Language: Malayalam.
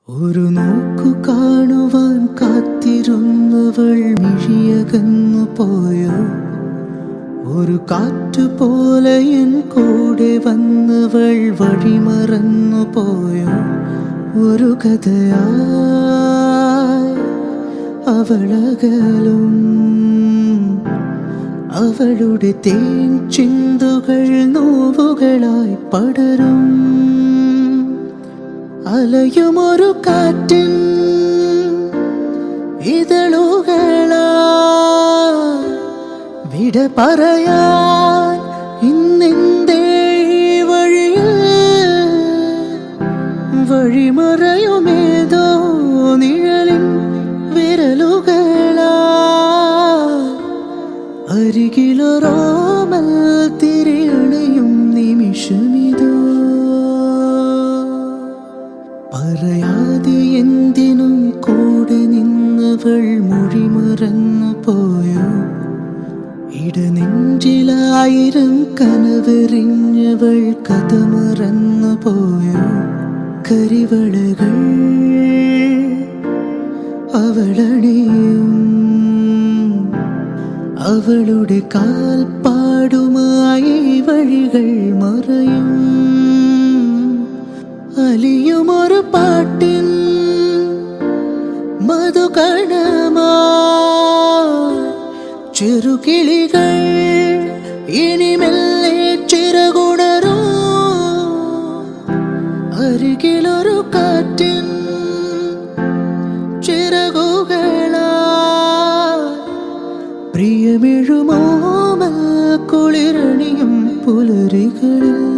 ഒരു നോക്കു കാണുവാൻ കാത്തിരുന്നവൾ മിഴിയകന്നു പോയോ. ഒരു കാറ്റുപോലെ എൻ കൂടെ വന്നവൾ വഴിമറന്നു പോയോ. ഒരു കഥയായി അവളകലും അവളുടെ തേൻ ചിന്തുകൾ നോവുകളായി പടരും. അലയുമൊരു കാറ്റിൻ ഇതളുകളാ വിട പറയാൻ ഇന്നെന്തേ വഴിയിൽ വഴിമറയുമേതോ നിഴലിൻ വിരലുകളാ. അരികിലൊരോമൽ തിരിയണയും നിമിഷമിതോ. പറയാതെ എന്തിനും കൂടെ നിന്നവൾ മൊഴി മറന്നു പോയോ. ഇടനെഞ്ചിലായിരം കനവെറിഞ്ഞവൾ കഥ മറന്നു പോയോ. കരിവളകൾ അവളണിയും അവളുടെ കാൽപ്പാടുമായി വഴികൾ മറയും. അലിയുമൊരു പാട്ടിൻ മധുകണമാ ചെറുകിളികൾ ഇനിമെല്ലെ ചിറകുണരും. അരികിലൊരു കാറ്റിൻ ചിറകുകളാ പ്രിയമെഴുമോമൽ കുളിരണിയും പുലരികളിൽ.